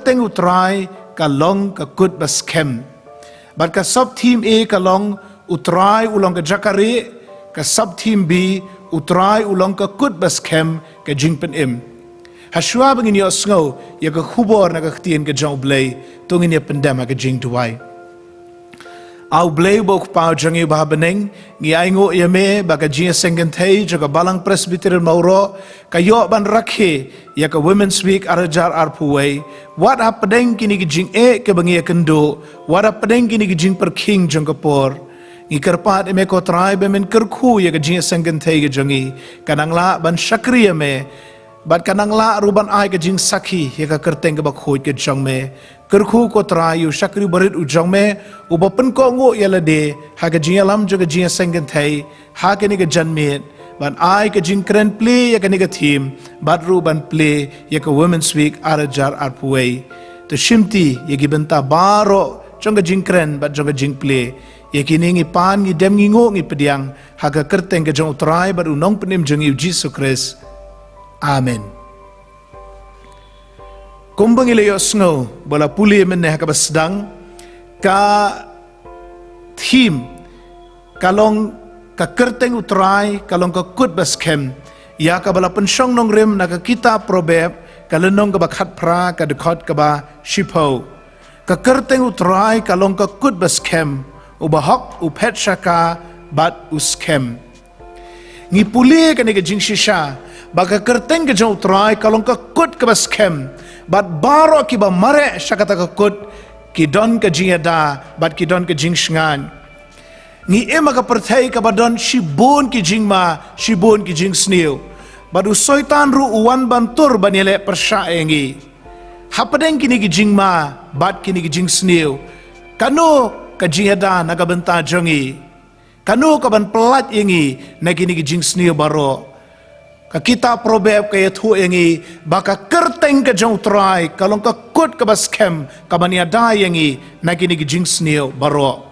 teng utrai kalong ka kut baskem. Bat ka sub team A kalong utrai ulong ka jakare, ka sub team B utrai ulong ka kut baskem ka jingpen im. Haswa bangin yo sngo ya ka khubor na ka ktien ka jong blay tungin ya pendama ka jing tuwai. Au blay bok pau jangi bah beneng ngi aingo ya me baka jing sengen thai jaga balang presbyterian mauro ka yo ban rakhe ya ka women's week arajar arpuway wat pedeng kini ki jing e ke bangi kendo wat pedeng kini ki jing per king jong kapor ngi kerpat me ko tribe men kerku ya ka jing sengen thai ka jangi kanang la ban shakriya me bat kanang la ruban ai ka jing sakhi ya ka kerteng ka bakhoi ke jong me kerku ko trayu shakri barit ujong me uba pen ko ngo yala de ha ka jing alam jo ka jing sengen thai ha ka ni ka janmet ban ai ka jing kren play ya ka ni ka team bat ruban play ya ka women's week arajar arpuway to shimti ya gi benta baro jong ka jing kren bat jong ka jing play ya ki ni ngi pan ngi dem ngi ngo ngi pediang ha ka kerteng ka jong trai bat unong penim jong Jesus Christ. Amen. Kumbang ilayo snow, bola puli meneh ka basdang, ka theme, kalong ka kerteng utrai, kalong ka kut baskem, ya ka bala pensyong nong rim na ka kita probeb, ka lenong ka bakhat pra, ka dekot ka ba shipo. Ka kerteng utrai, kalong ka kut baskem, ubahok upet syaka, bat uskem. Ngipuli ka ni ka jing shisha, baka kerteng ke jauh terai kalong ke kut ke baskem bat baro ki ba mare syakata ke kut ki don ke jing ada bat ki don ke jing shngan ngi ema ka perthai ka badon shibon ki jing ma shibon ki jing snil badu soitan ru uwan bantur banile persha engi hapadeng kini ki jing ma bat kini ki jing snil kanu ka jing ada naga benta jongi kanu ka ban pelat engi na kini ki jing snil baro ka kita probeb kaya thu engi baka kerteng ka jong trai kalong ka kut ka baskem ka bania dai engi na kini ki jing snil baro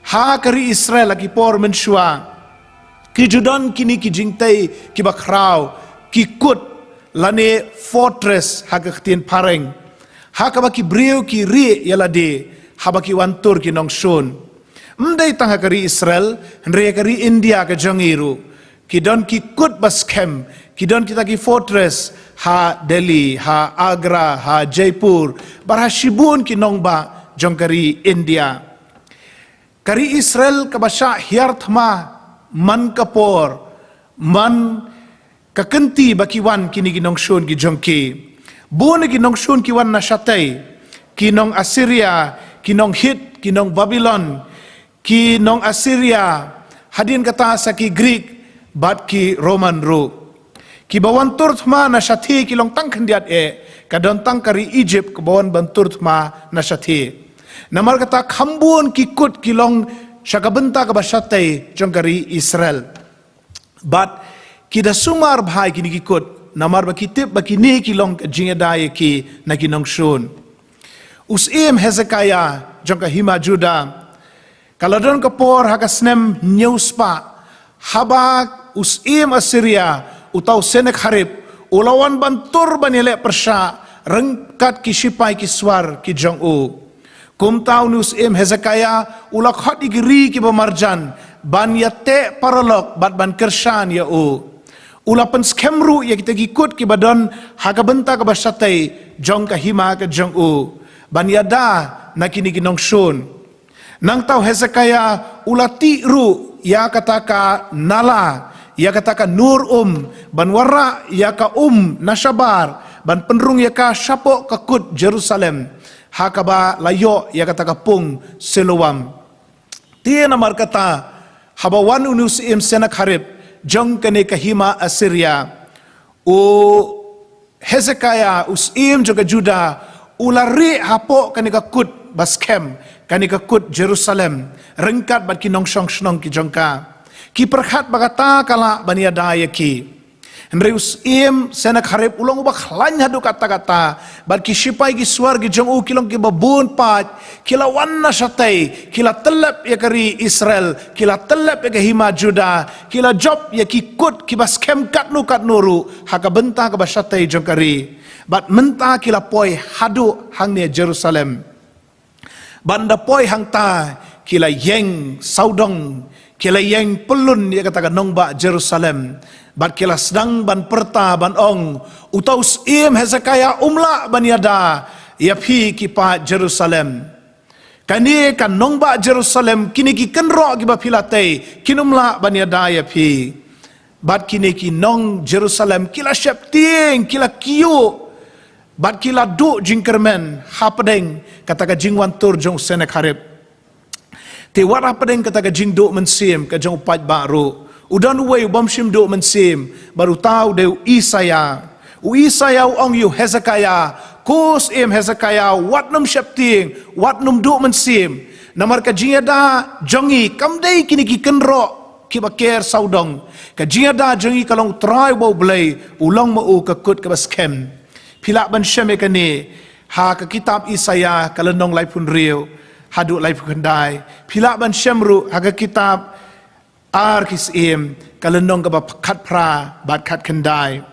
ha kari Israel lagi por menshua ki judon kini ki jing tai ki bakrau ki kut lane fortress ha ka ktien pareng ha ka baki breu ki ri yala de ha baki wantur ki nong shun mdai tanga kari Israel nre kari India ka jongiru kidon ki kut baskem, kidon kita ki fortress, ha Delhi, ha Agra, ha Jaipur, barha shibun ki nongba jong kari India. Kari Israel kabasha hiarthma man kapor, man kakenti bakiwan kini ginong shun ki jongki. Bune ginong shun ki wan na shatay, kinong Assyria, kinong Hit, kinong Babylon, kinong Assyria, hadin kata sa ki Greek, bat ki Roman ru ki bawan turthma na shathi ki long tang khandiat kadon tang kari Egypt ki bawan ban turthma na shathi namar kata khambun ki kut ki long shakabenta ka bashatai jong kari Israel bat ki da sumar bhai ki ni kut namar ba kitip ba ki ni ki long jingedai ki na ki nong shun usim Hezekiah jong ka hima Juda kaladon ka por hakasnem neuspa habak usim Assyria utau Sennacherib ulawan bantur banile persha rengkat ki sipai ki swar ki jong u kum tau usim Hezekiah ula khot igri ki bamarjan ban yate paralok bat ban kershan ya u ula pen skemru ya kita gikut ki badon hakabenta ka basatai jong ka hima ka jong u ban yada nakini ginong shun nang tau Hezekiah ula ti ru ya kataka nala, ya kataka nur ban warra ya ka nashabar, ban penrung ya ka syapo kakut Jerusalem, hakaba layo ya kataka pung Siloam. Tia namar kata, habawan unus im Sennacherib, jong kene kahima Assyria, u Hezekiah usim juga Juda, ulari hapo kene kakut baskem, kani kakut Jerusalem rengkat bat kinong shong ki jongka ki perkhat bagata kala bania daya ki Henrius im Sennacherib ulong ubah lanya du kata-kata bat ki sipai ki suar ki jong u kilong ki babun pat kila wanna shatai kila telep ya kari Israel kila telep ya hima Juda kila job ya ki kut ki baskem kat nuru haka benta ka bashatai jong kari bat menta kila poi hadu hang ne Jerusalem. Banda poi hang ta kila yeng saudong, kila yeng pelun dia katakan nongba Jerusalem. Bat kila sedang ban perta ban ong utaus im Hezekiah umla ban yada yapi kipa Jerusalem. Kani kan nongba Jerusalem kini ki kenro ki ba pilate kinumla ban yada yapi. Bat kini ki nong Jerusalem kila syapting kila kiu. Bat kila du jingkermen hapadeng katakan jingwan tur jong senek harip. Te wat hapadeng katakan jing du mensim ka jong upat baru. Udan uwe bomshim du mensim baru tahu deu Isaya. U Isaya ong yu Hezekiah kus im Hezekiah wat num syapting wat num du mensim. Namar ka jingada jongi kamdei kini ki kenro ki baker saudong. Ka jingada jongi kalong try bau blay ulong mau ka kut ka baskem. Pilak ban syame kani ha ke kitab Isaya kalenong lai pun riu hadu lai pun kendai. Pilak ban syamru ha ke kitab Ar-Kisim kalenong ka pakat pra bat kat kendai.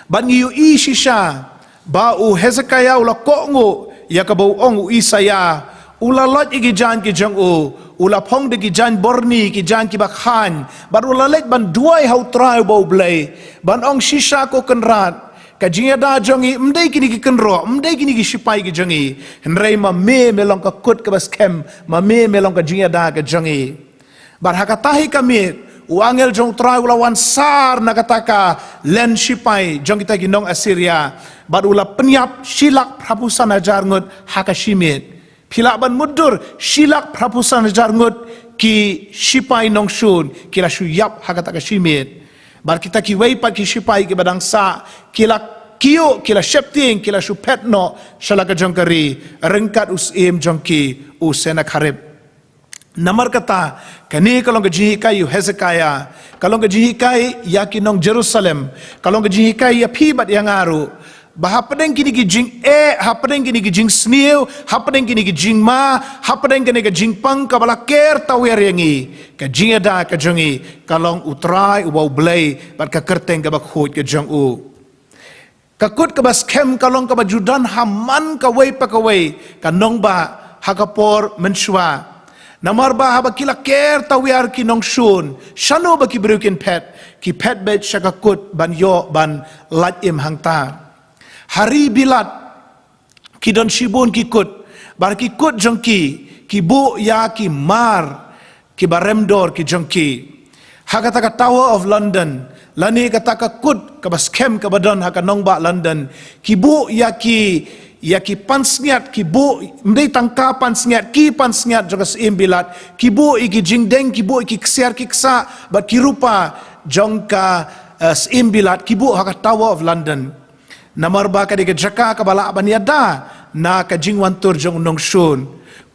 Ban ngiu isisha ba u Hezekiah ula kongo ya ka bau ong u Isaya ula lot igi jan ki jang u ula pong de ki jan borni ki jan ki bakhan ban ula let ban duai hau trai bau blai ban ong shisha ko kenrat. Kajinya da jongi mdai kini ki kenro mdai kini ki shipai ki jongi henrei ma me melong ka kut ka baskem ma me melong ka jinya da ka jongi bar hakatahi kami uangel jong trai ulawan sar nakataka len shipai jong kita ginong Assyria bar ula penyap silak prapusan ajar ngut hakashimit pilak ban mudur silak prapusan ajar ngut ki shipai nong shun kila shuyap hakataka shimit. Bar kita ki wei pat ki shipai ki badang sa kila kiyo kila shepting kila shupetno shalaka jongkari rengkat usim jongki usena kharib. Namar kata kani kalong kejihikai Hezekiah kalong kejihikai yakinong Jerusalem kalong kejihikai ya pibat yang aru bahapadeng kini ki jing hapadeng kini ki jing sniu hapadeng kini ki jing ma hapadeng kini ki jing pang kabala ker tawer yangi ka jing ada ka jongi kalong utrai ubau blai bat ka kerteng ka bakhut ka jong u kakut ka baskem kalong ka bajudan haman ka wei pa ka wei ka nong ba hakapor menshwa namar ba haba kila ker tawer ki nong shun shano ba ki brukin pet ki pet bet shakakut ban yo ban lat im hangta. Hari bilat kidon shibun kikut bar kikut jongki kibu ya ki mar ki baremdor ki jongki hakata Tower of London lani kata ka kut ka baskem ka badon haka nongba London kibu ya ki pansngiat kibu mdei tangka pansngiat ki pansngiat jogas imbilat kibu iki jingdeng kibu iki ksiar kiksa bat kirupa jongka imbilat kibu haka Tower of London. Namar ba ka di jaka kabala ban yada na ka jingwan tur jong nong shun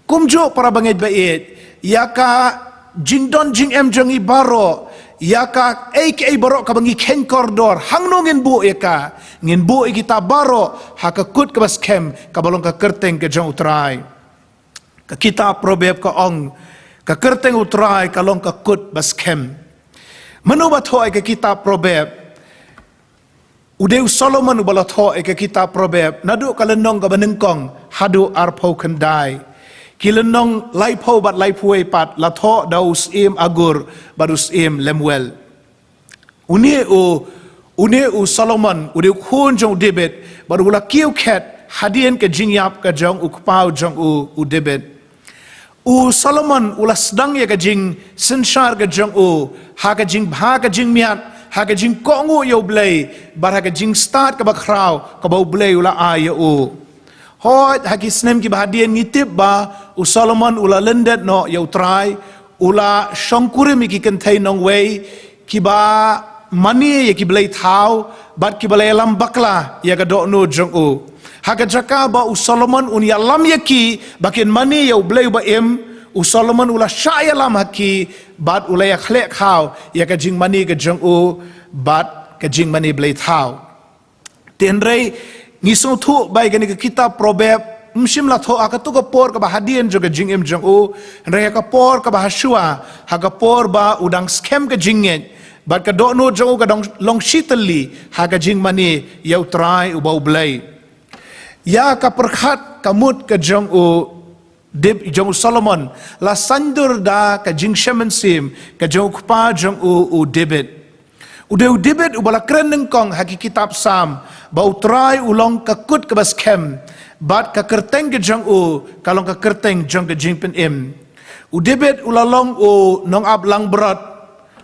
kumjo para bangit bait ya ka jingdon jing em jong ibaro ya ka ak baro ka bangi ken koridor hangno ngin bu ya ka ngin bu kita baro ha ka kut ka baskem ka balong ka kerteng ka jong utrai ka kita probeb ka ong ka kerteng utrai ka long ka kut baskem manubat hoy ka kita probeb Udeu Solomon ubalat ho eke kitab probeb nadu kalenong ka banengkong hadu arpau kendai kilenong laipau bat laipuei pat latho daus im agur badus im Lemuel une u Solomon udeu kun jong debet baru ula kiu ket hadien ke jingyap ka jong ukpau jong u debet u Solomon ula sedang ya ka jing senshar ka jong ha ka jing bha ka jing miat haga jing kongu yo blay bar haga jing start ka bakraw ka bau blay ula ayo hot hagi snem ki bahadian ngitip ba u Solomon ula lendet no yo try ula shongkure mi ki kentai nong way ki ba mani ye ki blay thau bat ki blay lam bakla ya ga do no jong haga jaka ba u Solomon un ya lam ye ki bakin mani yo blay ba u Solomon ula syaya lam haki bat ula ya khlek khaw ya ka jing mani ka jong bat ka jing mani blay thau tenrei ngisong thu bai gani ka kitab probeb mshim la tho akatu ka por ka bahadian joga jing em jong re ka por ka bahashua ha ka por ba udang scam ka jingen bat ka do no jong ka dong long shitali ha ka jing mani ya utrai ubau blai ya ka perkhat kamut ka jong u dib jong Solomon la sandur da ka jing shemensim ka jong kpa jong u David udeu David ubala kren nengkong haki kitab Sam ba utrai ulong ka kut ka bas kem bat ka kerteng ke jong u kalong ka kerteng jong ka jing pen im u David ulalong u nong ab lang berat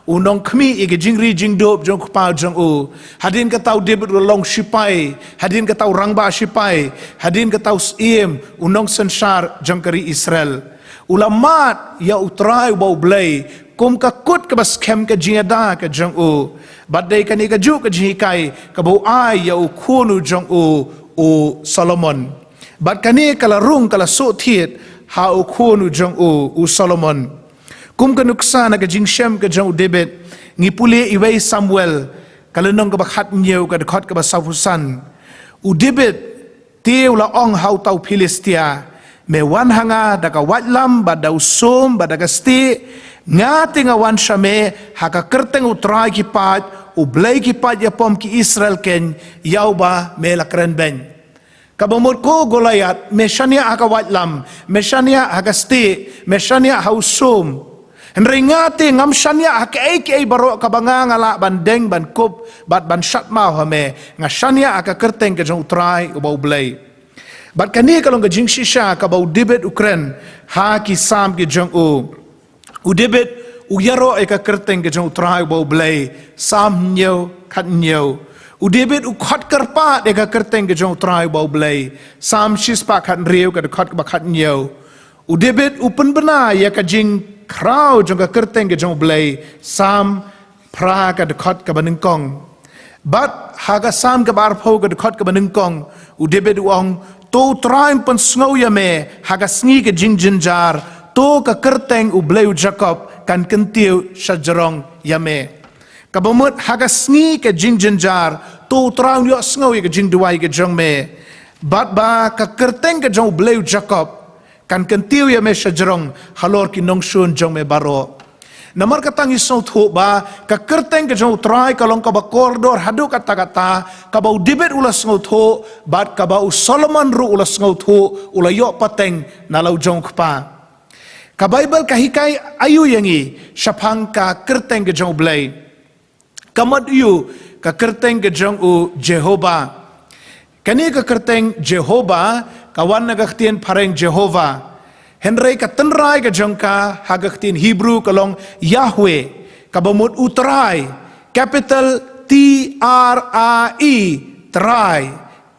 unong kmi ige jingri jingdop jong kpa jong u hadin ka tau David long shipai hadin ka tau rangba shipai hadin ka tau iem unong sensar jong kari Israel ulamat ya utrai bau blai kum ka kut ka bas kem ka jingada ka jong u badai ka ni ka ju ka jikai ka bau ai ya u khunu jong u Solomon bad kani kala rung kala so thiet ha u khunu jong u Solomon kum ka nuksa na ka jingshem ka jong David ngi puli iway Samuel kalenong ka bakhat nyew ka dekhot ka basafusan u David tiu la ong hau tau Philistia me wan hanga da ka watlam ba da usum ba da ka sti ngati nga wan shame ha ka kerteng utrai ki pat u blai ki pat ya pom ki Israel ken yaw ba me la kren ben kabamot ko Goliath me shania aka watlam me shania aka sti me shania hausum Nringati ngam shania hake baro kabanga ngala bandeng ban kup bat ban shat mau hame nga shania aka kerteng ke jong utrai ubau blai bat kani kalong ke jing shisha ka bau David Ukren ha ki Sam ke jong u David u yaro eka kerteng ke jong utrai ubau blai Sam nyeu khat nyeu u David u khat karpa eka kerteng ke jong utrai ubau blai Sam shispa khat riu ka khat ba khat nyeu u David u pen bena ya ka jing krau jong ka kerteng ke jong blai Sam pra ka dekhot ka banengkong bat haga Sam ka bar pho ka dekhot ka banengkong u David uong to traim pen sngo ya me haga sngi ke jing jinjar to ka kerteng u blai Jacob kan kentiu shajarong ya me ka bomot haga sngi ke jing jinjar to traim yo sngo ya ke jing duai ke jong me bat ba ka kerteng ke jong blai Jacob kan kentiu ya me shajarong halor ki nongshun jong me baro namar katang isau thu ba ka kerteng ke jong trai kalong ka ba koridor hadu kata-kata ka ba David ulas ngau thu bat ka ba Solomon ru ulas ngau thu ula yo pateng nalau jong kpa ka Bible ka hikai ayu yangi shapang ka kerteng ke jong blai kamad yu ka kerteng ke jong u Jehovah kani ka kerteng Jehovah kawan nagaktien pareng Jehovah Henry ka tenrai ka jongka hagaktien Hebrew kalong Yahweh kabamut utrai capital TRAI trai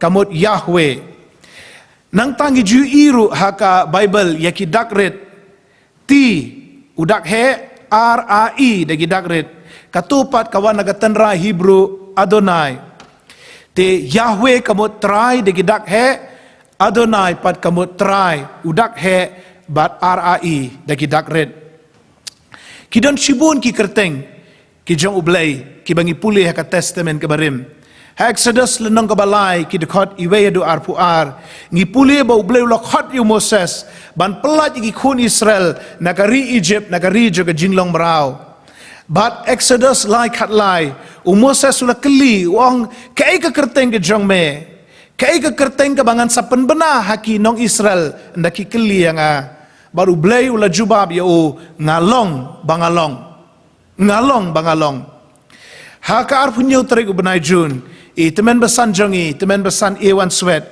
kamut Yahweh nang tangi ju iru haka Bible yaki dakret T udak he RAI dagi dakret katupat kawan nagatenrai Hebrew Adonai te Yahweh kamut trai dagi dak he Adonai pat kamut trai udak he bat RAI dagi dakret kidon shibun ki kerteng ki jong ublay ki bangi puli ha ka testament ke barim ha Exodus lenong ka balai ki dekhot iwe du arpuar ngi puli ba ublay lokhot yu Moses ban pelat ki khun Israel nagari Egypt nagari juga jinglong merau bat Exodus lai khat lai u Moses ula keli wong kai ka kerteng ke jong me kai ka kerteng ka bangan sapen bena haki nong Israel ndaki keli yang baru blay ula jubab ya o ngalong bangalong haka arpunyo tarik ubenai jun temen besan jongi temen besan ewan swet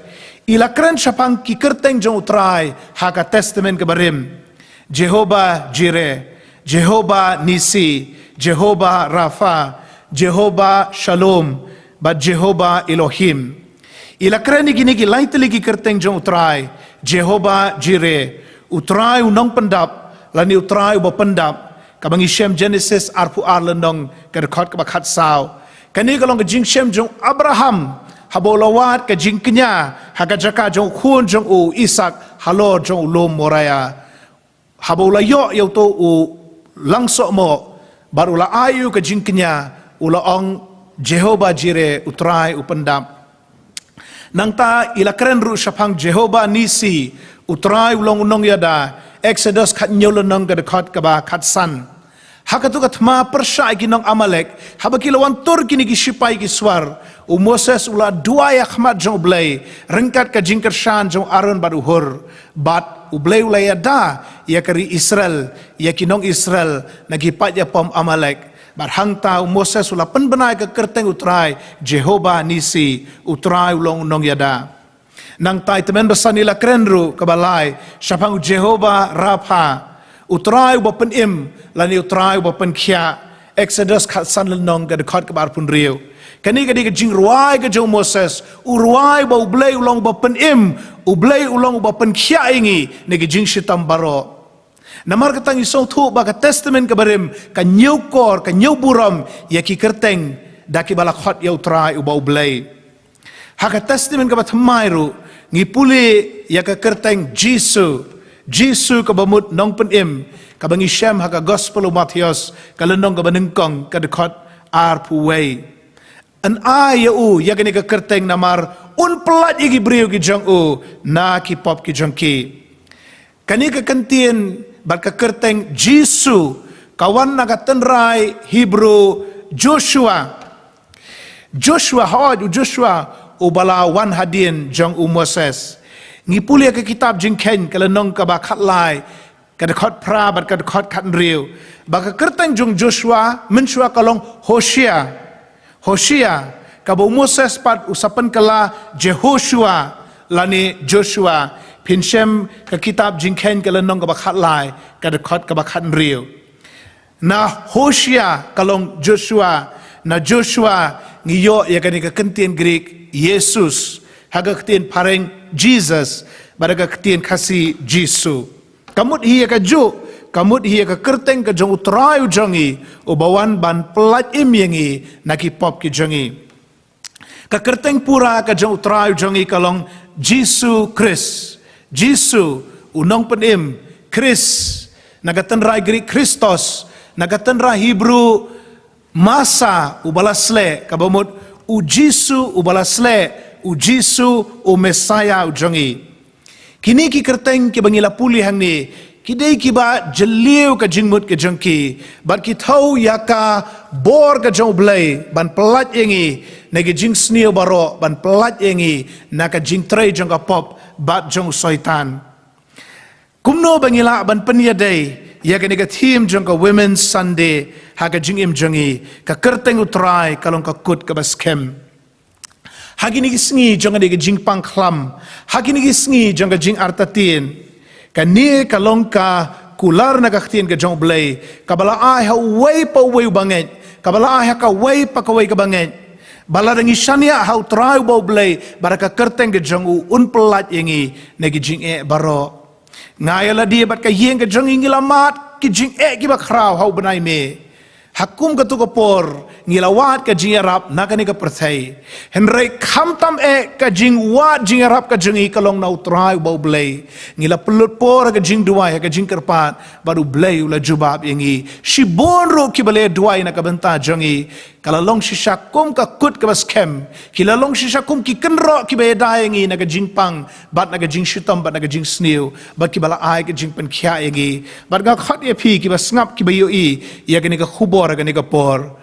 ila keren syapang ki kerteng jong utrai haka testament ke barim Jehovah Jireh Jehovah Nisi Jehovah Rafa Jehovah Shalom ba Jehovah Elohim ila keren gini lain teligi kerteng jong utrai Jehovah Jireh utrai unong pendap lani utrai uba pendap kabang ishem Genesis arpu arlendong kerekot kabakhat saw kani kalong kajing shem jong Abraham habolawat kajing kenya hagajaka jong khun jong u Isaac halor jong ulom moraya habolayo yau to u langsok mo baru la ayu kajing kenya ula ong Jehovah Jireh utrai upendap nang ta ila keren ru syapang Jehovah Nisi utrai ulong unong yada Exodus khat nyolonong ka dekhot ka ba khat san Hakatu katma persya ginong Amalek, habakilawan tur kini gisipai giswar, Moses ula dua yakhmat jong blay, rengkat ka jingker shan jong Aaron baruhur, bat ublay ulay ada, ya kari Israel, ya kinong Israel, nagipat ya pom Amalek, barhangta Moses ula penbenai ke kerteng utrai, Jehovah Nisi, utrai ulong nong yada. Nang tay temen besanila krenru kabalay, syapang Jehovah Rapha, utrai ubapen im, lani utrai ubapen kia, Exodus kat san lenong ke dekat ke bar pun riu. Kani kadi ke jing ruai ke jong Moses, uruai ba ublay ulang ubapen im, ublay ulang ubapen kia ingi, negi jing shitam baro. Namar katang isong tu ba ka testament ke barim, ka nyau kor, ka nyau buram, ya ki kerteng, daki balak hot ya utrai uba ublay. Haka testament ke bat mairu, ngipuli ya ka kerteng Jisu kabamut nong penim kabangi Shem haka gospel of Matthias kalenong kabanengkong kadekot arpuway. An ayau ya gani ka kerteng namar un pelat igi brio ki jong u na ki pop ki jong ki. Kani ka kentien bat ka kerteng Jisu kawan na ka tenrai Hebrew Joshua ubala wan hadin jong u Moses. Ngipuli ke kitab jingken kalenong ka bakat lai kadekot pra bat kadekot kat riu baka kerteng jong Joshua mensua kalong Hosea kabo Moses pat usapan kala Jehoshua lani Joshua pinsem ke kitab jingken kalenong ka bakat lai kadekot ka bakat riu na Hosea kalong Joshua ngiyo ya kani ka kentien Greek Yesus haga ketien pareng Jesus, baraga ketien kasi Jisu. Kamut hiya ka ju, kamut hiya ka kerteng ka jong utrayu jongi, ubawan ban pelat imyengi, nakipop ki jongi. Ka kerteng pura ka jong utrayu jongi kalong Jisu Chris. Jisu, unong penim, Chris, nagatenrai Greek Christos, nagatenrai Hebrew masa ubalasle, kabamut ujisu ubalasle, Ujisu o Messiah ujongi. Kini ki kerteng ki bangila puli hang ni. Kidei ki ba jeliu ka jingmut ke jongki. Bat ki tau yaka bor ka jong blay. Ban pelat yengi. Nagi jing snio baro. Ban pelat yengi. Naka jing tray jong ka pop. Bat jong soitan. Kumno bangila ban penyadai. Ya ka nega team jong ka Women's Sunday. Haka jing im jongi. Ka kerteng utrai kalong ka kut ka baskem. Hagi ni gisngi jong ka jing pangklam. Hagi ni gisngi jong ka jing artatin. Kani kalong ka kular na kaktiin ka jong blay. Kabala ay ha way pa way banget. Kabala ay ha ka way pa ka way ka banget. Bala rangi shania ha utray ba blay. Baraka kerteng ka jong unpelat yengi. Nagi jing baro. Ngayala dia bat ka yeng ka jong ingilamat. Ki jing ki bakraw ha banay me. Hakum ka tukapor, ngilawat ka jing arap na kani ka perthai. Henry kamtam ka jing wat jing arap ka jing ikalong na utray bau blay. Ngila pelut por ka jing duay ka jing kerpat baru blay ula jubab yengi. Shibonro ki balay duay na kabenta jongi. Kalalong shishakum ka kut ka baskem. Kilalong shishakum ki kenro ki bayada yengi na ka jing pang bat na ka jing shitam bat na ka jing sniw bat ki bala ay ka jing penkya yengi. Bat ga khat ye pi ki basngap ki bayo ya kani ka khubor gani ka por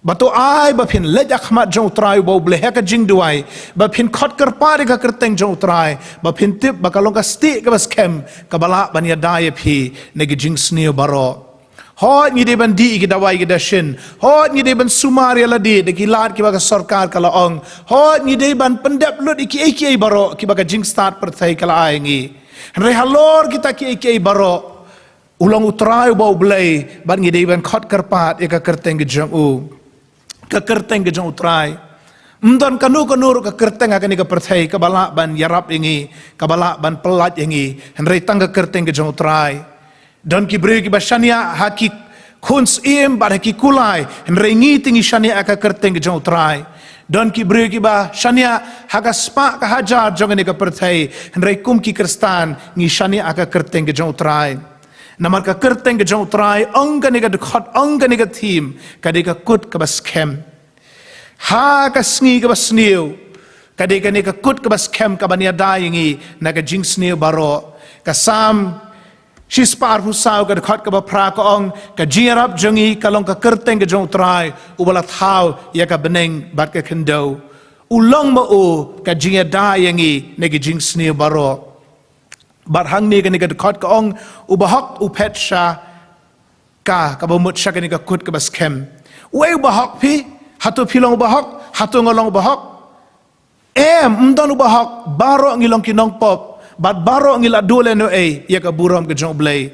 bato ai ba phin lejak mat jong trai bo ble ha ka jing duai ba phin khot kar pare ka kerteng jong trai ba phin tip ba kalong ka sti ka bas kem ka bala ban ya dai phi ne gi jing sneo baro hot ni de ban di ki dawai ki dashin hot ni de ban sumari la di de ki lat ki ba ka sarkar kala ong hot ni de ban pendap lut iki baro ki ba ka jing start per thai kala aingi re halor kita ki baro ulang utrai bau blay ban ngi ban khot karpat ka kerteng ge jong u ka kerteng ge jong utrai mdon kanu ka kerteng akani ka perthai ka bala ban yarap ingi ka bala ban pelat ingi henrei tang ka kerteng ge jong utrai don ki bre ki bashania haki khuns im bar haki kulai henrei ngi tingi shania ka kerteng ge jong utrai don ki bre ki ba shania haka spa ka hajar jong ni ka perthai henrei kum ki kristan ngi shania ka kerteng ge jong utrai namar ka kerteng ke jong trai ong ka ni ka dekhot ong ka ni ka thim ka de ka kut ka bas kem ha ka sngi ka bas sniu ka de ka ni ka kut ka bas kem ka bania daingi na ka jing sniu baro ka sam Sispar husau ka dekat ka bapra ka ong ka jirap jongi kalong ka kerteng ka jong trai ubala thau ya ka beneng bat ka kendo ulong mo o ka jinga da yangi negi jing sni baro bat hang ni ka ni ka dekat ka ong ubahak upet sha ka bomut sha ka ni ka kut ka baskem we ubahak pi hatu pilong ubahak hatu ngolong ubahak mdan ubahak baro ngilong kinong pop bat baro ngila dole no ya ka buram ka jong blay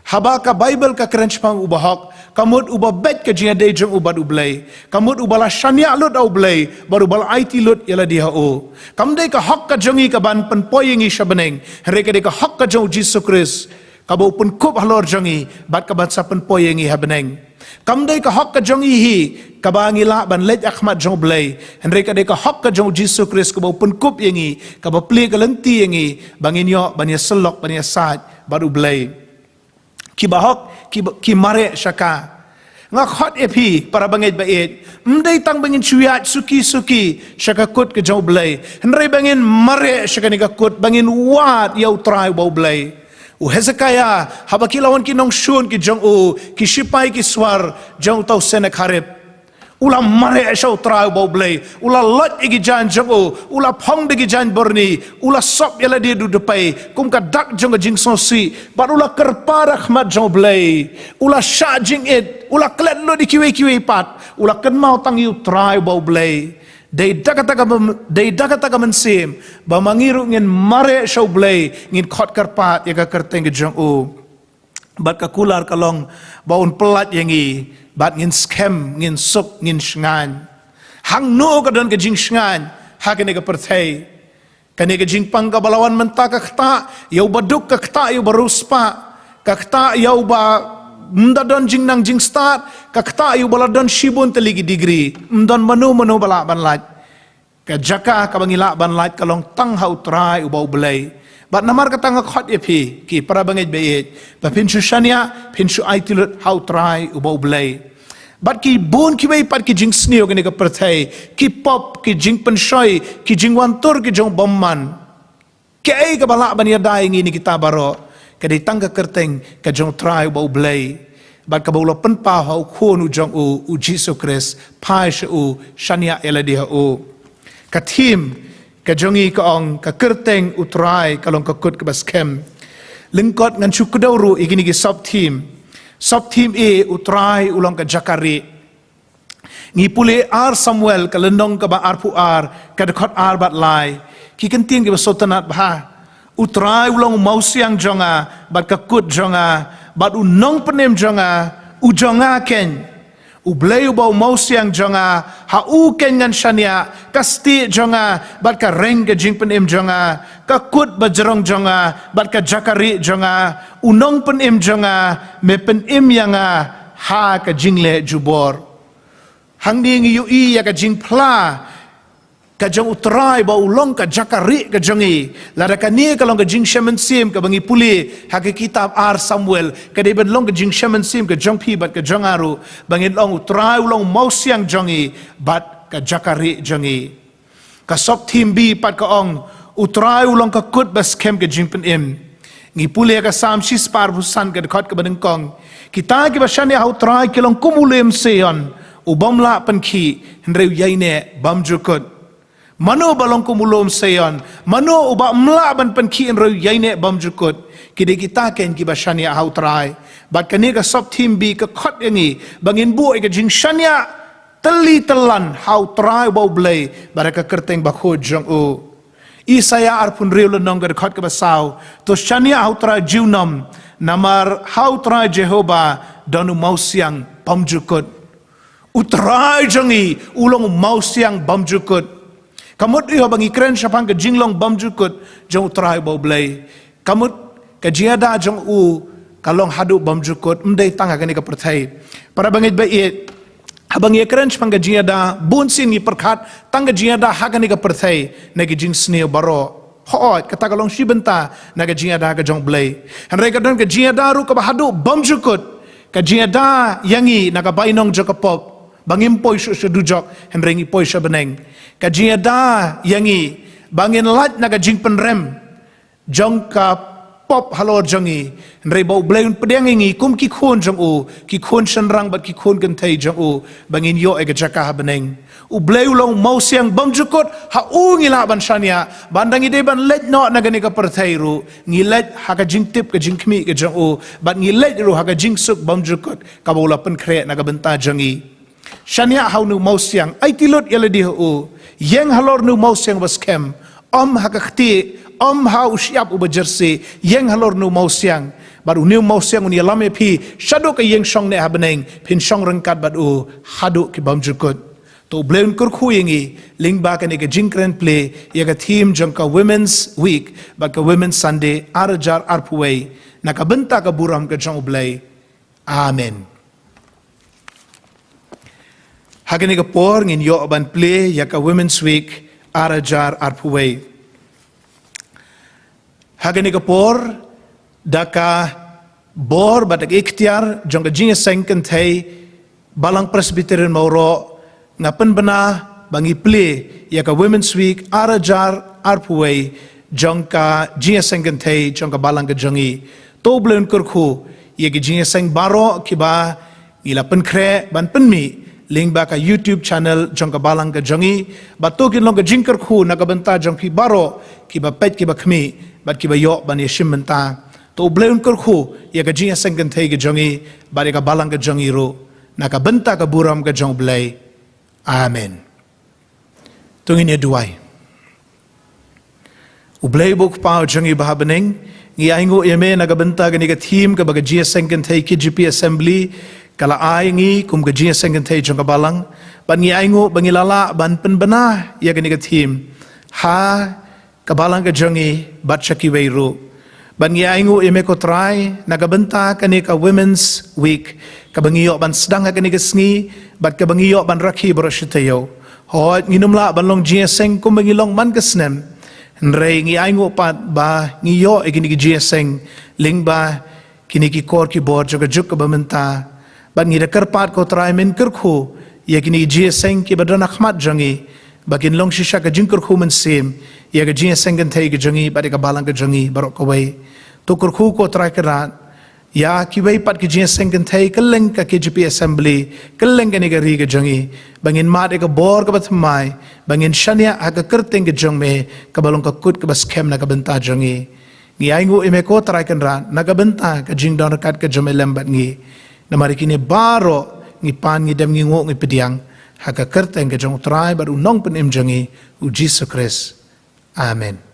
haba ka bible ka krench pang ubahak kamut uba bet ka jinga de jong ubat ublay kamut ubala shania lut au blay baru bal it lut yala dia o kamde ka hak ka jongi ka ban pen poyingi shabeneng reka de ka hak ka jong Jesus Christ ka bo pun kup halor jongi bat ka ban sa pen poyingi habeneng kamde ka hak ka jongi hi ka bangila ban lej Ahmad jong blay reka de ka hak ka jong Jesus Christ ka bo pun kup yengi ka ba ple ka lengti yengi bangin yo ban ya selok ban ya sat baru blay ki bahok ki mare shaka ngak hot epi para bangit bait mdai tang bangin chuat suki shaka kut ke jong blay hendrai bangin mare shaka ni ka kut bangin wat yau trai bau blay u Hezekiah haba kilawan ki nong shun ki jong u ki shipai ki swar jong tau senakharep ula mare shau trai bau blay ula lot igi jan jong u ula phong de gi jan borni ula sop yala dia du depai kum ka dak jong jing sosi bat ula kerpa rahmat jong blay ula sha jing it ula klet lo di kiwe pat ula ken mau tang yu trai bau blay dei dakata mensim ba mangiru ngin mare shau blay ngin khot kerpat ya ka kerteng jong u bat ka kular kalong baun pelat yangi bat ngin scam ngin sup ngin shngan hang no ka don ka jing shngan ha ka ne ka perthai ka ne ka jing pang ka balawan menta ka khta yau baduk ka khta yau baruspa ka khta yau ba mda don jing nang jing start ka khta yau bala don shibun teligi degree mdon manu bala ban lat ka jaka ka bangila ban lat kalong tang hau trai ubau belai bat namar kata ngakot epi ki para bangit bait ba pinshu shania pinshu aitilut how try ubau blay bat ki bun ki bai pat ki jing snio ki ne ka perthai ki pop ki jing pensoi ki jing wantur ki jong bomman ke ai ka bala ban ya dai ngi ni kita baro ka dei tang ka kerteng ka jong try ubau blay bat ka baulo pen pa hau khon u jong u Jesus Christ pai shu shania eladia u ka team ka jongi ka ong ka kerteng utrai kalong ka kut ka baskem lingkot ngan chukudawru igini gi sub team e utrai ulong ka jakari ngi pule ar Samuel ka lendong ka ba ar pu ar ka dekot ar bat lai ki kenting gi basotanat bah utrai ulong mausiang jonga bat ka kut jonga bat unong penem jonga u jonga ken ublay ubau mausiang jonga ha u ken ngan shania kasti jonga bat ka reng ka jing penem jonga ka kut bajrong jonga bat ka jakari jonga unong penem jonga me penem yanga ha ka jingle jubor hang ding yu i ya ka jing pla ka jong utrai ba ulong ka jakari ka jongi lada ka ni ka long ka jing shaman sim ka bangi puli ha ka kitab ar Samuel ka de ben long ka jing shaman sim ka jong pi bat ka jongaru bangi long utrai ulong mausiang jongi bat ka jakari jongi ka sop tim bi pat ka ong utrai ulong ka kut bas kem ka jing pen im ngi puli ka sam shis par busan ka dekat ka badeng kong kita ki basane ha utrai ki long kumulem seon ubamla pan ki hendreu yaine bamjukut mano balong kumulom sayon mano uba mla ban pen ki en ro yaine bam jukut kide kita ken ki bashania hau trai bat kani ka sop team bi ka khot yangi bangin bu ka jing shania tali telan hau trai bau blay baraka kerteng bakho jong o Isaya arpun reul nong ka khot ka basau to shania hau trai jiunam namar hau trai Jehova donu mausiang bam jukut utrai jangi ulong mausiang bam jukut kamut iyo bangi kren syapang ke jinglong bam jukut jong utrai bau blay kamut ke jiada jong u kalong hadu bam jukut mdai tanga kani ka perthai para bangit bait habang ye kren syapang ke jiada bun sin ni perkhat tanga jiada hakani ka perthai nagi jing sneo baro hoot kata kalong shibenta naga jiada ka jong blay hanrai ka don ke jiada ru ka hadu bam jukut ka jiada yangi naga bainong jokapop bangin poi shu dujok henrengi poi sha beneng ka jiada yangi bangin lat naga jing penrem jong ka pop halor jangi nrei bau blain pedang ingi kum ki khon jang o ki khon shan rang bat ki khon kan thai jang o bangin yo ega jaka beneng u bleu long mau siang bang jukot ha u ngila ban shania bandangi de ban let no nagani ka perthai ru ngilet ha ka jing tip ka jing khmi ka jang o bat ngilet ru ha ka jing suk bang jukot ka bola pen khre naga benta jangi shania hau nu mau siang ai tilot yeledi o yang halor nu mau siang was kem ha ka khti ha usiap u bajerse yang halor nu mau siang baru new mau siang uni lame phi shado ka yang shong ne habeneng phin shong rangkat bat u hadu ki bam jukot to blain kur khu yengi lingba ka ne ka jingkren play ya ka theme jangka women's week ba ka women's sunday arajar arpuwei na ka benta ka buram ka jong blai amen hagani ka por ngin yo ban play ya ka women's week arajar arpuwei hagani ka por daka bor batak ikhtiar jong ka jinga sengken thai balang presbyterian mauro ngapen bena bangi play ya ka women's week arajar arpuwei jong ka jinga sengken thai jong ka balang ka jongi to blen kurkhu ya ki jinga seng baro kiba ila pen khre ban penmi link ba ka YouTube channel jong ka balang ka jongi bato kin long ka jingkar khu na ka benta jong pi baro kiba pet kiba khmi bat kiba yo ban yeshim benta to bleun kar khu ya ka jinga sengkan thai ka jongi ba ka balang ka jongi ro na ka benta ka buram ka jong blai amen tungin ya duai u blai buk pa jongi ba beneng ngi aingo yeme na ka benta ka ni ka theme ka ba ka jinga sengkan thai ki GP assembly kala ai ngi kum ka jinga sengkan thai jong ka balang ban ngi aingo bangilala ban pen bana ya ka ni ka theme ha ka balang ka jongi bat chaki weiro ban ngi aingo eme ko try nagabenta kani ka women's week ka bangiyo ban sedang ka ni ka sngi bat ka bangiyo ban rakhi broshitayo hot nginumla ban long gseng kum bangilong man ka snem nrei ngi aingo pat ba ngiyo e kini ki gseng lingba kini ki kor ki bor joga juk ka bamenta ban ngi dakar pat ko try men kirkhu ya kini gseng ki badana khmat jangi bakin long shisha ka jingkur khu man sim ya ka jinga sengan thai ka jangi ba ka balang ka jangi barok ko wei to kur khu ko try kara ya ki wei pat ki jinga sengan thai kaleng ka KGP assembly kaleng ka ni ka ri ka jangi bangin ma de ka bor ka bathmai bangin shania ha ka kerteng ka jong me ka balong ka kut ka bas khem na ka benta jangi ngi aingu eme ko try kan ra na ka benta ka jing don kat ka jomelem bat ngi na mari kini baro ngi pan ngi dem ngi ngo ngi pediang haka kerteng ke jong try baru nong pen im jangi u Jesus Christ amen.